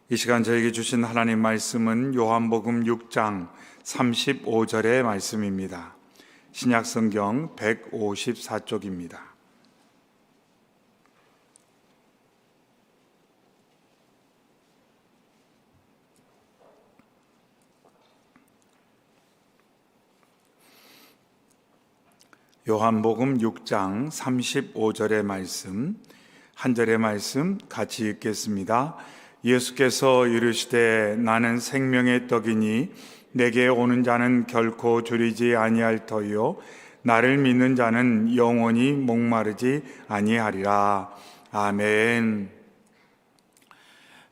이 시간 저에게 주신 하나님 말씀은 요한복음 6장 35절의 말씀입니다. 신약성경 154쪽입니다. 요한복음 6장 35절의 말씀, 한 절의 말씀 같이 읽겠습니다. 예수께서 이르시되 나는 생명의 떡이니 내게 오는 자는 결코 줄이지 아니할 터이요 나를 믿는 자는 영원히 목마르지 아니하리라. 아멘.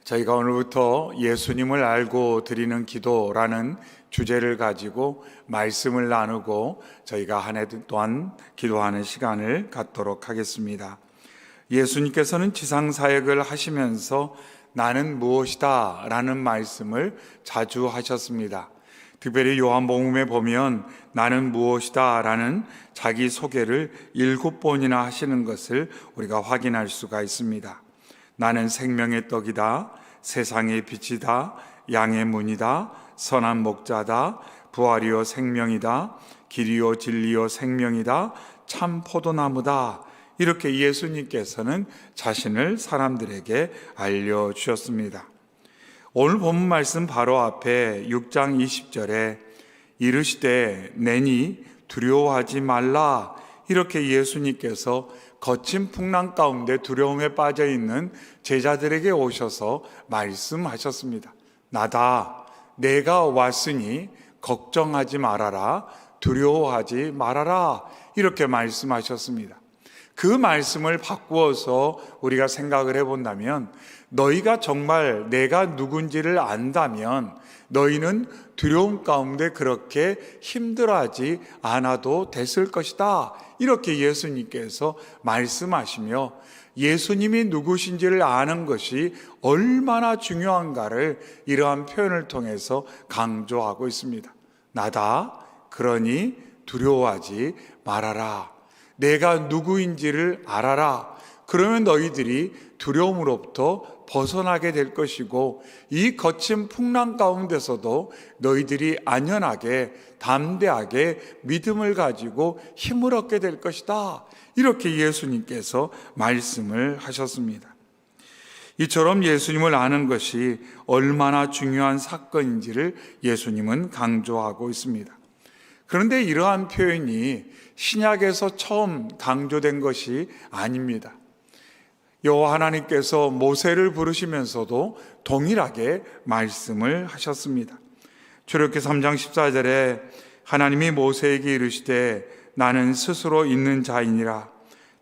저희가 오늘부터 예수님을 알고 드리는 기도라는 주제를 가지고 말씀을 나누고 저희가 한 해 동안 기도하는 시간을 갖도록 하겠습니다. 예수님께서는 지상사역을 하시면서 나는 무엇이다 라는 말씀을 자주 하셨습니다. 특별히 요한복음에 보면 나는 무엇이다 라는 자기 소개를 7번이나 하시는 것을 우리가 확인할 수가 있습니다. 나는 생명의 떡이다, 세상의 빛이다, 양의 문이다, 선한 목자다, 부활이요 생명이다, 길이요 진리요 생명이다, 참 포도나무다. 이렇게 예수님께서는 자신을 사람들에게 알려주셨습니다. 오늘 본문 말씀 바로 앞에 6장 20절에 이르시되 내니 두려워하지 말라, 이렇게 예수님께서 거친 풍랑 가운데 두려움에 빠져 있는 제자들에게 오셔서 말씀하셨습니다. 나다, 내가 왔으니 걱정하지 말아라, 두려워하지 말아라, 이렇게 말씀하셨습니다. 그 말씀을 바꾸어서 우리가 생각을 해본다면, 너희가 정말 내가 누군지를 안다면 너희는 두려움 가운데 그렇게 힘들어하지 않아도 됐을 것이다, 이렇게 예수님께서 말씀하시며, 예수님이 누구신지를 아는 것이 얼마나 중요한가를 이러한 표현을 통해서 강조하고 있습니다. 나다, 그러니 두려워하지 말아라. 내가 누구인지를 알아라. 그러면 너희들이 두려움으로부터 벗어나게 될 것이고, 이 거친 풍랑 가운데서도 너희들이 안연하게 담대하게 믿음을 가지고 힘을 얻게 될 것이다, 이렇게 예수님께서 말씀을 하셨습니다. 이처럼 예수님을 아는 것이 얼마나 중요한 사건인지를 예수님은 강조하고 있습니다. 그런데 이러한 표현이 신약에서 처음 강조된 것이 아닙니다. 여호와 하나님께서 모세를 부르시면서도 동일하게 말씀을 하셨습니다. 출애굽기 3장 14절에 하나님이 모세에게 이르시되 나는 스스로 있는 자이니라.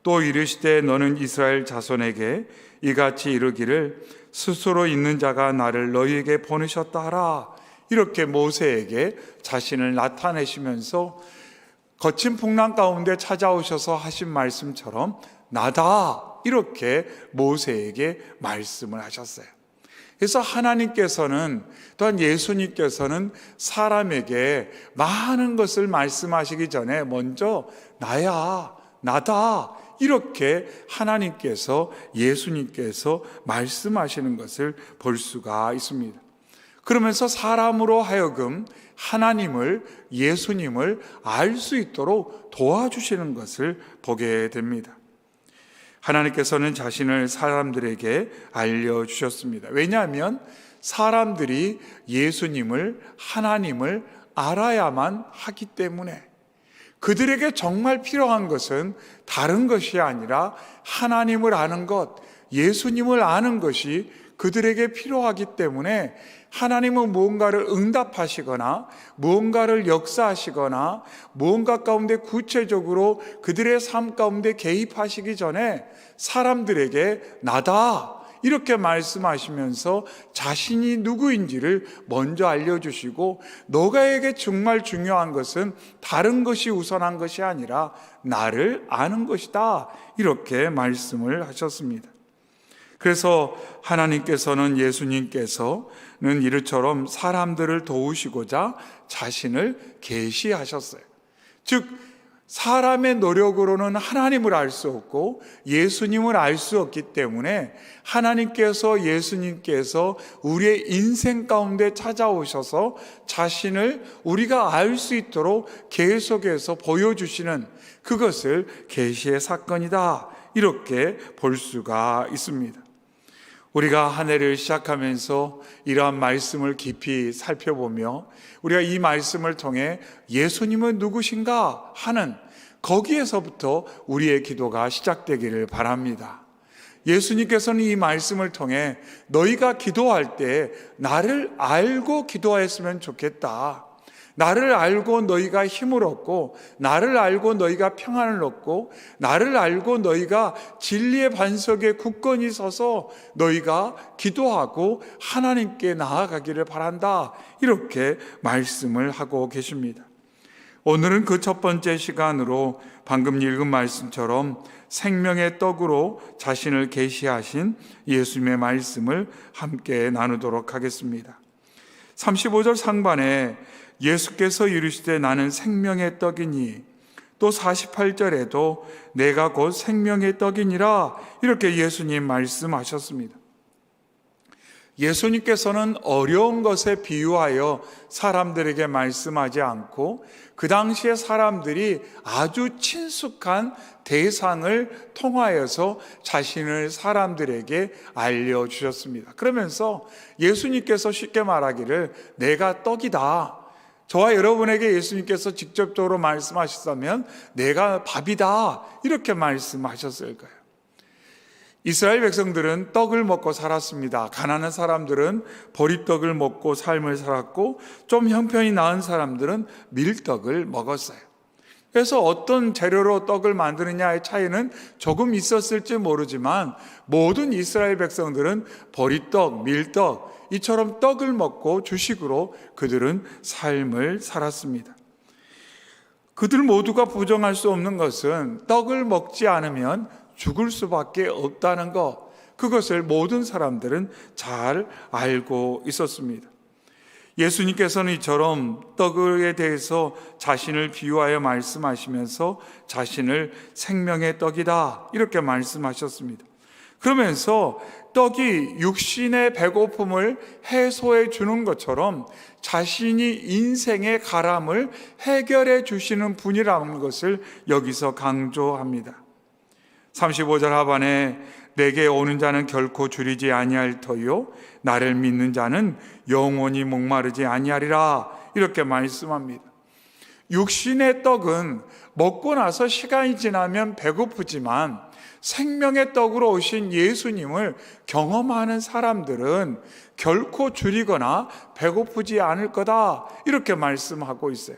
또 이르시되 너는 이스라엘 자손에게 이같이 이르기를 스스로 있는 자가 나를 너희에게 보내셨다 하라. 이렇게 모세에게 자신을 나타내시면서 거친 풍랑 가운데 찾아오셔서 하신 말씀처럼 나다, 이렇게 모세에게 말씀을 하셨어요. 그래서 하나님께서는, 또한 예수님께서는 사람에게 많은 것을 말씀하시기 전에 먼저 나야, 나다, 이렇게 하나님께서, 예수님께서 말씀하시는 것을 볼 수가 있습니다. 그러면서 사람으로 하여금 하나님을, 예수님을 알 수 있도록 도와주시는 것을 보게 됩니다. 하나님께서는 자신을 사람들에게 알려주셨습니다. 왜냐하면 사람들이 예수님을, 하나님을 알아야만 하기 때문에, 그들에게 정말 필요한 것은 다른 것이 아니라 하나님을 아는 것, 예수님을 아는 것이 그들에게 필요하기 때문에 하나님은 무언가를 응답하시거나 무언가를 역사하시거나 무언가 가운데 구체적으로 그들의 삶 가운데 개입하시기 전에 사람들에게 나다, 이렇게 말씀하시면서 자신이 누구인지를 먼저 알려주시고, 너가에게 정말 중요한 것은 다른 것이 우선한 것이 아니라 나를 아는 것이다, 이렇게 말씀을 하셨습니다. 그래서 하나님께서는, 예수님께서는 이처럼 사람들을 도우시고자 자신을 계시하셨어요. 즉 사람의 노력으로는 하나님을 알 수 없고 예수님을 알 수 없기 때문에 예수님께서 우리의 인생 가운데 찾아오셔서 자신을 우리가 알 수 있도록 계속해서 보여주시는 그것을 계시의 사건이다, 이렇게 볼 수가 있습니다. 우리가 한 해를 시작하면서 이러한 말씀을 깊이 살펴보며 우리가 이 말씀을 통해 예수님은 누구신가 하는, 거기에서부터 우리의 기도가 시작되기를 바랍니다. 예수님께서는 이 말씀을 통해 너희가 기도할 때 나를 알고 기도했으면 좋겠다, 나를 알고 너희가 힘을 얻고, 나를 알고 너희가 평안을 얻고, 나를 알고 너희가 진리의 반석에 굳건히 서서 너희가 기도하고 하나님께 나아가기를 바란다, 이렇게 말씀을 하고 계십니다. 오늘은 그 첫 번째 시간으로 방금 읽은 말씀처럼 생명의 떡으로 자신을 계시하신 예수님의 말씀을 함께 나누도록 하겠습니다. 35절 상반에 예수께서 이르시되 나는 생명의 떡이니, 또 48절에도 내가 곧 생명의 떡이니라, 이렇게 예수님 말씀하셨습니다. 예수님께서는 어려운 것에 비유하여 사람들에게 말씀하지 않고 그 당시에 사람들이 아주 친숙한 대상을 통하여서 자신을 사람들에게 알려주셨습니다. 그러면서 예수님께서 쉽게 말하기를 내가 떡이다, 저와 여러분에게 예수님께서 직접적으로 말씀하셨다면 내가 밥이다, 이렇게 말씀하셨을 거예요. 이스라엘 백성들은 떡을 먹고 살았습니다. 가난한 사람들은 보리떡을 먹고 삶을 살았고, 좀 형편이 나은 사람들은 밀떡을 먹었어요. 그래서 어떤 재료로 떡을 만드느냐의 차이는 조금 있었을지 모르지만 모든 이스라엘 백성들은 보리떡, 밀떡, 이처럼 떡을 먹고 주식으로 그들은 삶을 살았습니다. 그들 모두가 부정할 수 없는 것은 떡을 먹지 않으면 죽을 수밖에 없다는 것, 그것을 모든 사람들은 잘 알고 있었습니다. 예수님께서는 이처럼 떡에 대해서 자신을 비유하여 말씀하시면서 자신을 생명의 떡이다, 이렇게 말씀하셨습니다. 그러면서 떡이 육신의 배고픔을 해소해 주는 것처럼 자신이 인생의 가람을 해결해 주시는 분이라는 것을 여기서 강조합니다. 35절 하반에 내게 오는 자는 결코 줄이지 아니할 터요 나를 믿는 자는 영원히 목마르지 아니하리라, 이렇게 말씀합니다. 육신의 떡은 먹고 나서 시간이 지나면 배고프지만 생명의 떡으로 오신 예수님을 경험하는 사람들은 결코 줄이거나 배고프지 않을 거다, 이렇게 말씀하고 있어요.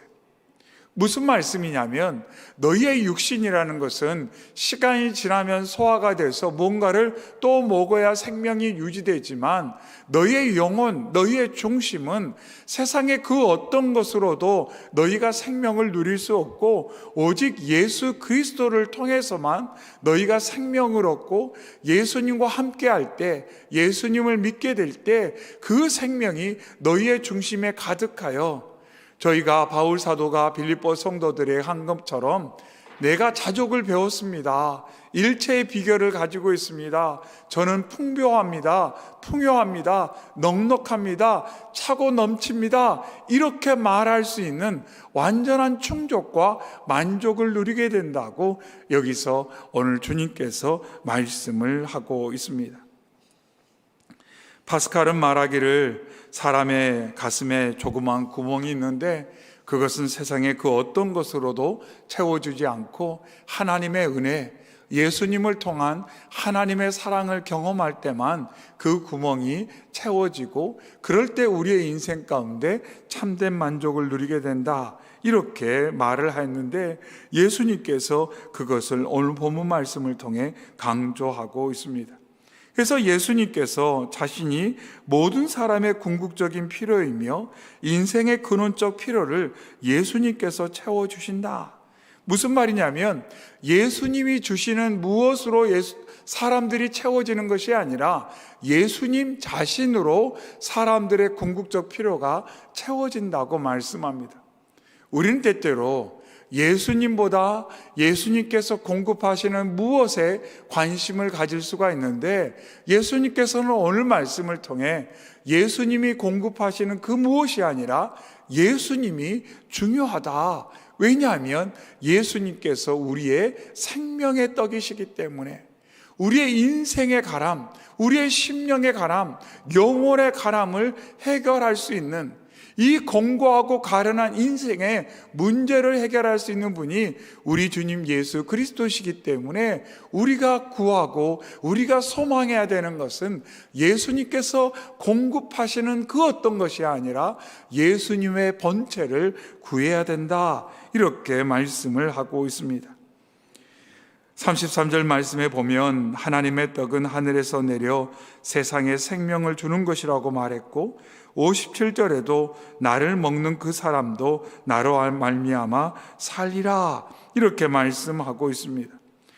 무슨 말씀이냐면 너희의 육신이라는 것은 시간이 지나면 소화가 돼서 뭔가를 또 먹어야 생명이 유지되지만 너희의 영혼, 너희의 중심은 세상의 그 어떤 것으로도 너희가 생명을 누릴 수 없고 오직 예수 그리스도를 통해서만 너희가 생명을 얻고 예수님과 함께 할 때, 예수님을 믿게 될 때 그 생명이 너희의 중심에 가득하여 저희가 바울 사도가 빌립보 성도들의 한 것처럼 내가 자족을 배웠습니다. 일체의 비결을 가지고 있습니다. 저는 풍부합니다. 풍요합니다. 넉넉합니다. 차고 넘칩니다. 이렇게 말할 수 있는 완전한 충족과 만족을 누리게 된다고 여기서 오늘 주님께서 말씀을 하고 있습니다. 파스칼은 말하기를 사람의 가슴에 조그마한 구멍이 있는데 그것은 세상의 그 어떤 것으로도 채워주지 않고 하나님의 은혜, 예수님을 통한 하나님의 사랑을 경험할 때만 그 구멍이 채워지고 그럴 때 우리의 인생 가운데 참된 만족을 누리게 된다, 이렇게 말을 했는데 예수님께서 그것을 오늘 본문 말씀을 통해 강조하고 있습니다. 그래서 예수님께서 자신이 모든 사람의 궁극적인 필요이며 인생의 근원적 필요를 예수님께서 채워주신다. 무슨 말이냐면 예수님이 주시는 무엇으로 사람들이 채워지는 것이 아니라 예수님 자신으로 사람들의 궁극적 필요가 채워진다고 말씀합니다. 우리는 때때로 예수님보다 예수님께서 공급하시는 무엇에 관심을 가질 수가 있는데, 예수님께서는 오늘 말씀을 통해 예수님이 공급하시는 그 무엇이 아니라 예수님이 중요하다. 왜냐하면 예수님께서 우리의 생명의 떡이시기 때문에, 우리의 인생의 가람, 우리의 심령의 가람, 영혼의 가람을 해결할 수 있는, 이 공고하고 가련한 인생의 문제를 해결할 수 있는 분이 우리 주님 예수 그리스도시기 때문에, 우리가 구하고 우리가 소망해야 되는 것은 예수님께서 공급하시는 그 어떤 것이 아니라 예수님의 본체를 구해야 된다, 이렇게 말씀을 하고 있습니다. 33절 말씀에 보면 하나님의 떡은 하늘에서 내려 세상에 생명을 주는 것이라고 말했고, 57절에도 나를 먹는 그 사람도 나로 말미암아 살리라, 이렇게 말씀하고 있습니다.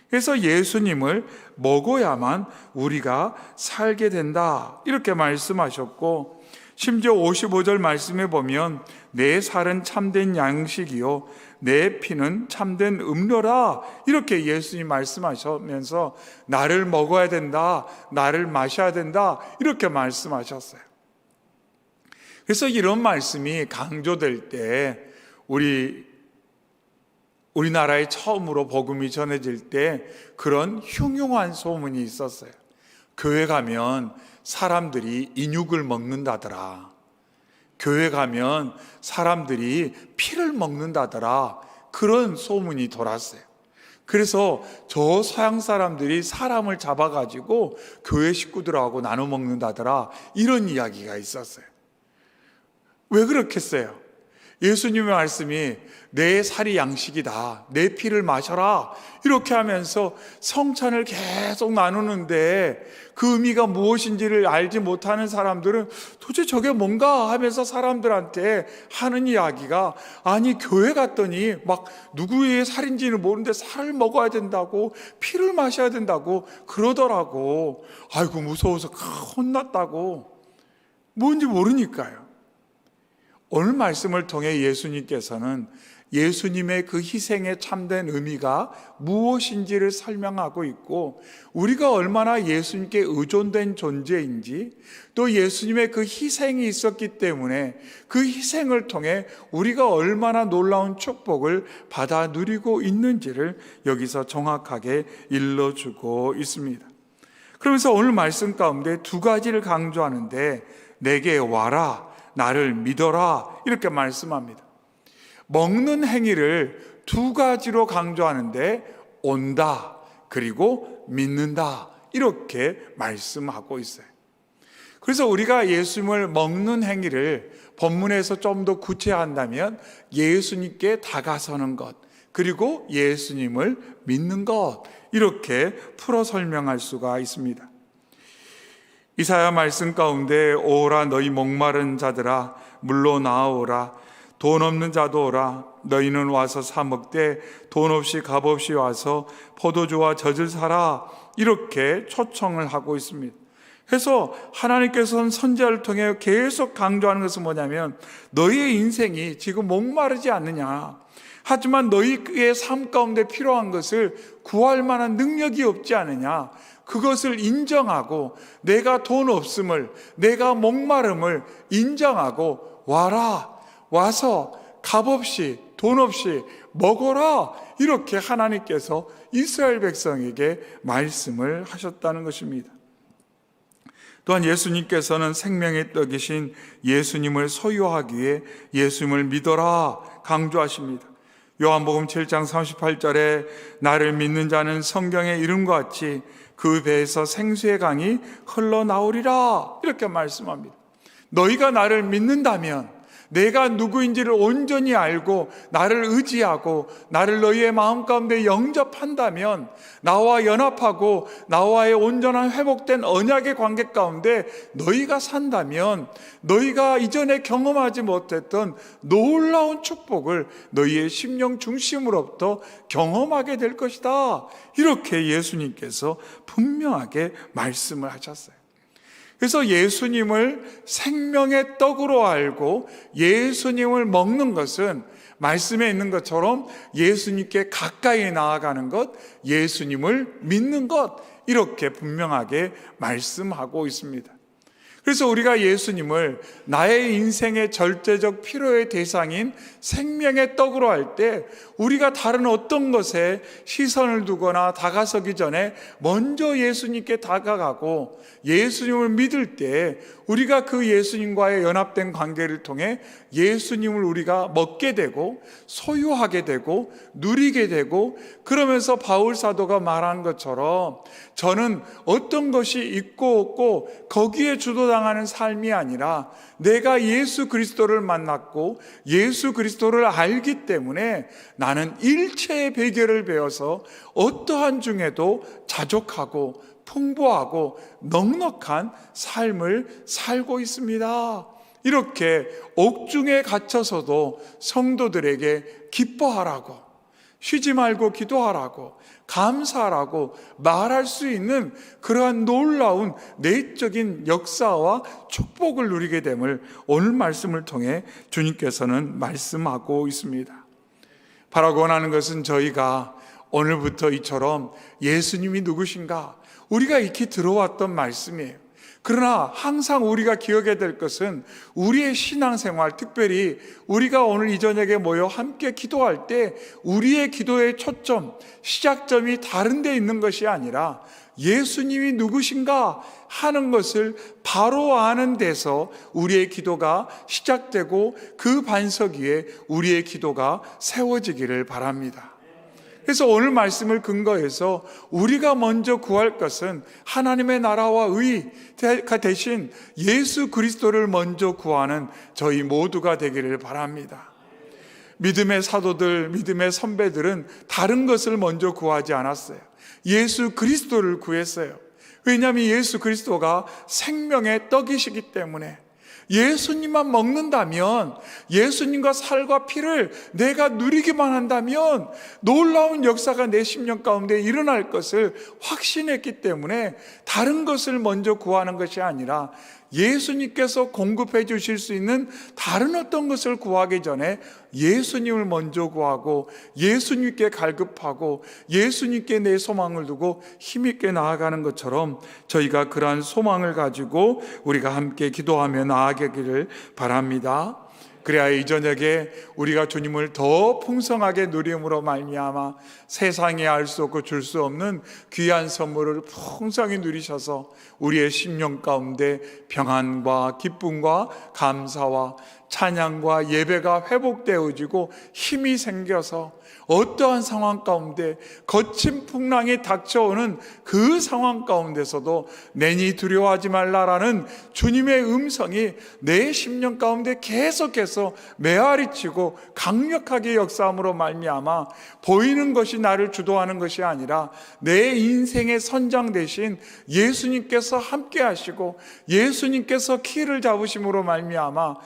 그래서 예수님을 먹어야만 우리가 살게 된다, 이렇게 말씀하셨고, 심지어 55절 말씀에 보면 내 살은 참된 양식이요 내 피는 참된 음료라, 이렇게 예수님 말씀하시면서 나를 먹어야 된다, 나를 마셔야 된다, 이렇게 말씀하셨어요. 그래서 이런 말씀이 강조될 때, 우리나라에 처음으로 복음이 전해질 때 그런 흉흉한 소문이 있었어요. 교회 가면 사람들이 인육을 먹는다더라, 교회 가면 사람들이 피를 먹는다더라, 그런 소문이 돌았어요. 그래서 저 서양 사람들이 사람을 잡아가지고 교회 식구들하고 나눠 먹는다더라, 이런 이야기가 있었어요. 왜 그렇겠어요? 예수님의 말씀이 내 살이 양식이다, 내 피를 마셔라, 이렇게 하면서 성찬을 계속 나누는데 그 의미가 무엇인지를 알지 못하는 사람들은 도대체 저게 뭔가 하면서 사람들한테 하는 이야기가, 아니 교회 갔더니 막 누구의 살인지는 모르는데 살을 먹어야 된다고, 피를 마셔야 된다고 그러더라고. 아이고 무서워서 혼났다고. 뭔지 모르니까요. 오늘 말씀을 통해 예수님께서는 예수님의 그 희생의 참된 의미가 무엇인지를 설명하고 있고, 우리가 얼마나 예수님께 의존된 존재인지, 또 예수님의 그 희생이 있었기 때문에 그 희생을 통해 우리가 얼마나 놀라운 축복을 받아 누리고 있는지를 여기서 정확하게 일러주고 있습니다. 그러면서 오늘 말씀 가운데 두 가지를 강조하는데, 내게 와라, 나를 믿어라, 이렇게 말씀합니다. 먹는 행위를 두 가지로 강조하는데, 온다, 그리고 믿는다, 이렇게 말씀하고 있어요. 그래서 우리가 예수님을 먹는 행위를 본문에서 좀 더 구체화한다면 예수님께 다가서는 것, 그리고 예수님을 믿는 것, 이렇게 풀어 설명할 수가 있습니다. 이사야 말씀 가운데 오라 너희 목마른 자들아 물로 나아오라, 돈 없는 자도 오라, 너희는 와서 사 먹되 돈 없이 값 없이 와서 포도주와 젖을 사라, 이렇게 초청을 하고 있습니다. 그래서 하나님께서는 선지자를 통해 계속 강조하는 것은 뭐냐면, 너희의 인생이 지금 목마르지 않느냐, 하지만 너희의 삶 가운데 필요한 것을 구할 만한 능력이 없지 않느냐, 그것을 인정하고 내가 돈 없음을, 내가 목마름을 인정하고 와라, 와서 값없이 돈 없이 먹어라, 이렇게 하나님께서 이스라엘 백성에게 말씀을 하셨다는 것입니다. 또한 예수님께서는 생명의 떡이신 예수님을 소유하기 위해 예수님을 믿어라 강조하십니다. 요한복음 7장 38절에 나를 믿는 자는 성경의 이름과 같이 그 배에서 생수의 강이 흘러나오리라, 이렇게 말씀합니다. 너희가 나를 믿는다면, 내가 누구인지를 온전히 알고 나를 의지하고 나를 너희의 마음 가운데 영접한다면, 나와 연합하고 나와의 온전한 회복된 언약의 관계 가운데 너희가 산다면, 너희가 이전에 경험하지 못했던 놀라운 축복을 너희의 심령 중심으로부터 경험하게 될 것이다, 이렇게 예수님께서 분명하게 말씀을 하셨어요. 그래서 예수님을 생명의 떡으로 알고 예수님을 먹는 것은 말씀에 있는 것처럼 예수님께 가까이 나아가는 것, 예수님을 믿는 것, 이렇게 분명하게 말씀하고 있습니다. 그래서 우리가 예수님을 나의 인생의 절대적 필요의 대상인 생명의 떡으로 할 때 우리가 다른 어떤 것에 시선을 두거나 다가서기 전에 먼저 예수님께 다가가고 예수님을 믿을 때 우리가 그 예수님과의 연합된 관계를 통해 예수님을 우리가 먹게 되고 소유하게 되고 누리게 되고, 그러면서 바울 사도가 말한 것처럼 저는 어떤 것이 있고 없고 거기에 주도당하는 삶이 아니라 내가 예수 그리스도를 만났고 예수 그리스도를 알기 때문에 나는 일체의 베개를 배워서 어떠한 중에도 자족하고 풍부하고 넉넉한 삶을 살고 있습니다. 이렇게 옥중에 갇혀서도 성도들에게 기뻐하라고, 쉬지 말고 기도하라고, 감사하라고 말할 수 있는 그러한 놀라운 내적인 역사와 축복을 누리게 됨을 오늘 말씀을 통해 주님께서는 말씀하고 있습니다. 바라고 원하는 것은 저희가 오늘부터 이처럼 예수님이 누구신가, 우리가 익히 들어왔던 말씀이에요. 그러나 항상 우리가 기억해야 될 것은 우리의 신앙생활, 특별히 우리가 오늘 이 저녁에 모여 함께 기도할 때 우리의 기도의 초점, 시작점이 다른 데 있는 것이 아니라 예수님이 누구신가 하는 것을 바로 아는 데서 우리의 기도가 시작되고 그 반석 위에 우리의 기도가 세워지기를 바랍니다. 그래서 오늘 말씀을 근거해서 우리가 먼저 구할 것은 하나님의 나라와 의가 대신 예수 그리스도를 먼저 구하는 저희 모두가 되기를 바랍니다. 믿음의 사도들, 믿음의 선배들은 다른 것을 먼저 구하지 않았어요. 예수 그리스도를 구했어요. 왜냐하면 예수 그리스도가 생명의 떡이시기 때문에. 예수님만 먹는다면, 예수님과 살과 피를 내가 누리기만 한다면 놀라운 역사가 내 심령 가운데 일어날 것을 확신했기 때문에 다른 것을 먼저 구하는 것이 아니라 예수님께서 공급해 주실 수 있는 다른 어떤 것을 구하기 전에 예수님을 먼저 구하고 예수님께 갈급하고 예수님께 내 소망을 두고 힘있게 나아가는 것처럼 저희가 그러한 소망을 가지고 우리가 함께 기도하며 나아가기를 바랍니다. 그래야 이 저녁에 우리가 주님을 더 풍성하게 누림으로 말미암아 세상에 알 수 없고 줄 수 없는 귀한 선물을 풍성히 누리셔서 우리의 심령 가운데 평안과 기쁨과 감사와 찬양과 예배가 회복되어지고 힘이 생겨서 어떠한 상황 가운데 거친 풍랑이 닥쳐오는 그 상황 가운데서도 내니 두려워하지 말라라는 주님의 음성이 내 심령 가운데 계속해서 메아리치고 강력하게 역사함으로 말미암아 보이는 것이 나를 주도하는 것이 아니라 내 인생의 선장 대신 예수님께서 함께 하시고 예수님께서 키를 잡으심으로 말미암아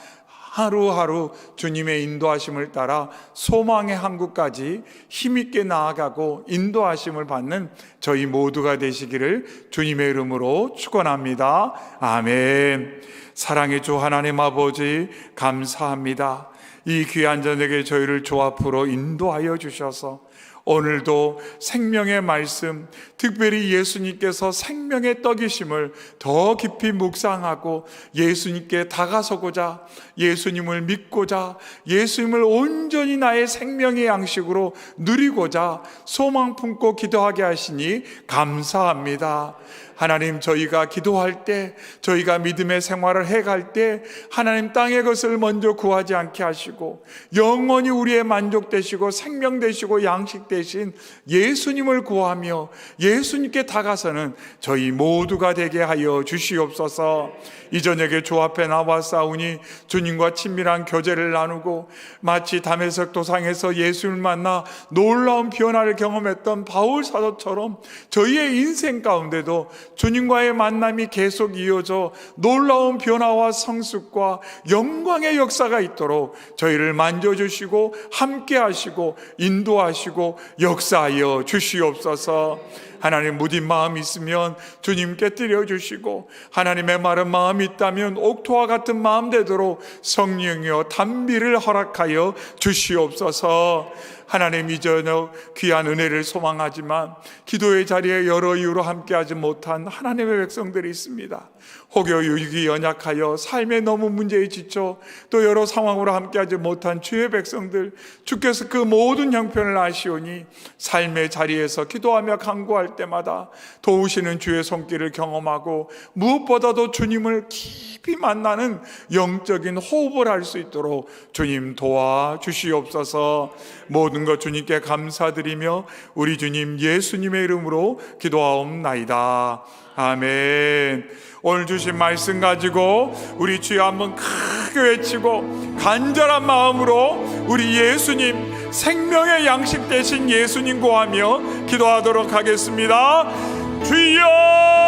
하루하루 주님의 인도하심을 따라 소망의 항구까지 힘있게 나아가고 인도하심을 받는 저희 모두가 되시기를 주님의 이름으로 축원합니다. 아멘. 사랑의 주 하나님 아버지, 감사합니다. 이 귀한 저녁에 저희를 주 앞으로 인도하여 주셔서 오늘도 생명의 말씀, 특별히 예수님께서 생명의 떡이심을 더 깊이 묵상하고 예수님께 다가서고자, 예수님을 믿고자, 예수님을 온전히 나의 생명의 양식으로 누리고자 소망 품고 기도하게 하시니 감사합니다. 하나님, 저희가 기도할 때, 저희가 믿음의 생활을 해갈 때 하나님 땅의 것을 먼저 구하지 않게 하시고 영원히 우리의 만족 되시고 생명 되시고 양식 되신 예수님을 구하며 예수님께 다가서는 저희 모두가 되게 하여 주시옵소서. 이 저녁에 주 앞에 나와 싸우니 주님과 친밀한 교제를 나누고 마치 다메섹 도상에서 예수를 만나 놀라운 변화를 경험했던 바울 사도처럼 저희의 인생 가운데도 주님과의 만남이 계속 이어져 놀라운 변화와 성숙과 영광의 역사가 있도록 저희를 만져주시고 함께 하시고 인도하시고 역사하여 주시옵소서. 하나님 무딘 마음이 있으면 주님께 드려주시고, 하나님의 마른 마음이 있다면 옥토와 같은 마음 되도록 성령이여 단비를 허락하여 주시옵소서. 하나님, 이 저녁 귀한 은혜를 소망하지만 기도의 자리에 여러 이유로 함께하지 못한 하나님의 백성들이 있습니다. 혹여 유익이 연약하여 삶에 너무 문제에 지쳐 또 여러 상황으로 함께하지 못한 주의 백성들, 주께서 그 모든 형편을 아시오니 삶의 자리에서 기도하며 간구할 때마다 도우시는 주의 손길을 경험하고 무엇보다도 주님을 깊이 만나는 영적인 호흡을 할 수 있도록 주님 도와주시옵소서. 모든 것 주님께 감사드리며 우리 주님 예수님의 이름으로 기도하옵나이다. 아멘. 오늘 주신 말씀 가지고 우리 주여 한번 크게 외치고 간절한 마음으로 우리 예수님, 생명의 양식 되신 예수님 구하며 기도하도록 하겠습니다. 주여!